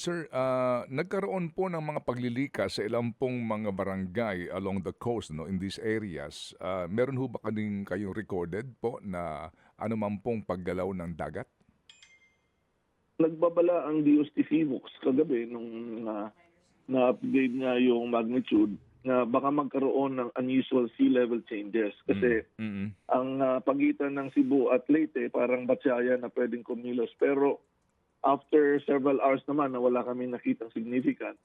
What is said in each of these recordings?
Sir, nagkaroon po ng mga paglilikas sa ilang pong mga barangay along the coast, no, in these areas. Meron ho ba kayong recorded po na anuman pong paggalaw ng dagat? Nagbabala ang DOST-PHIVOX kagabi nung na-upgrade nga yung magnitude na baka magkaroon ng unusual sea level changes. Kasi ang pagitan ng Cebu at Leyte parang batsaya na pwedeng kumilos. Pero after several hours naman na wala kami nakitang significant,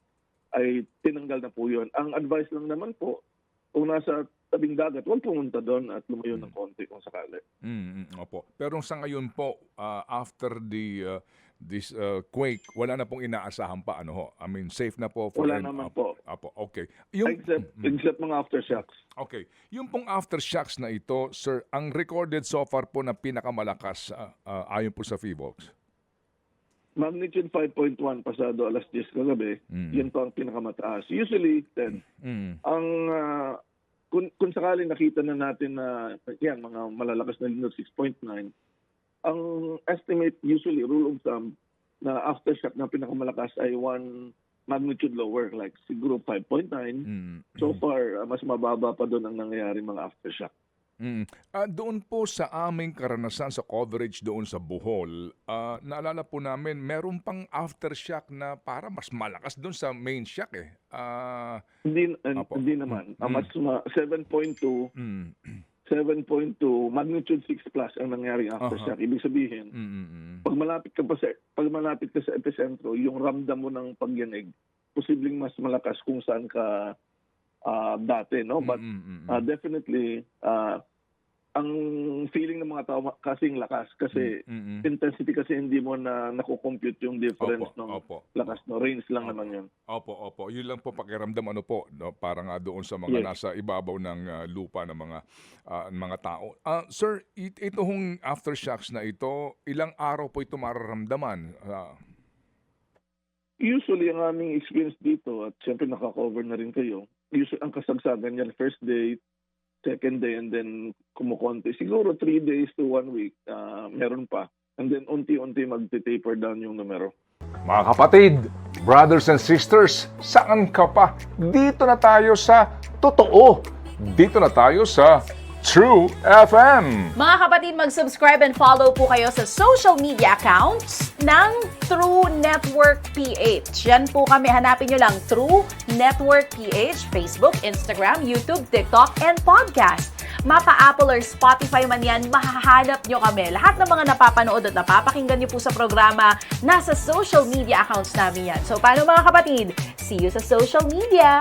ay tinanggal na po yun. Ang advice lang naman po, kung nasa tabing dagat, huwag pumunta doon at lumayo ng konti kung sakali. Opo. Pero sa ngayon po, after this quake, wala na pong inaasahan pa, ano ho? I mean, safe na po for... Wala naman po. Apo, okay. Except mga aftershocks. Okay. Yung pong aftershocks na ito, sir, ang recorded so far po na pinakamalakas ayon po sa PHIVOX? Magnitude 5.1 pasado alas 10 kagabi, yun po ang pinakamataas. Usually, 10. Ang kung sakaling nakita na natin na yan, mga malalakas na lindol 6.9, ang estimate usually, rule of thumb, na aftershock na pinakamalakas ay 1 magnitude lower, like siguro 5.9. So far, mas mababa pa doon ang nangyayari mga aftershock. Doon po sa aming karanasan sa coverage doon sa Bohol, naalala po namin, meron pang aftershock na para mas malakas doon sa main shock eh. Hindi naman. Mas 7.2, 7.2, magnitude 6 plus ang nangyaring aftershock. Ibig sabihin, pag malapit ka sa epicentro, yung ramdam mo ng pagyanig, posibleng mas malakas kung saan ka dati, no? But definitely, ang feeling ng mga tao kasing lakas kasi intensity kasi hindi mo na nakukompute yung difference ng lakas, no? Range lang naman yun. Opo. Yun lang po pakiramdam, ano po, no? Parang doon sa mga nasa ibabaw ng lupa ng mga tao. Sir, ito hong aftershocks na ito, ilang araw po ito mararamdaman? Usually, ang aming experience dito, at siyempre nakakover na rin kayo, usually ang kasagsagan niyan, first day, second day, and then kumukonti. Siguro 3 days to 1 week, meron pa. And then unti-unti magti-taper down yung numero. Mga kapatid, brothers and sisters, saan ka pa? Dito na tayo sa totoo. Dito na tayo sa True FM. Mga kapatid, mag-subscribe and follow po kayo sa social media accounts ng True Network PH. Yan po kami, hanapin nyo lang True Network PH, Facebook, Instagram, YouTube, TikTok, and podcast. Mapa Apple or Spotify man yan, mahahanap nyo kami. Lahat ng mga napapanood at napapakinggan nyo po sa programa, nasa social media accounts namin yan. So, paano mga kapatid? See you sa social media!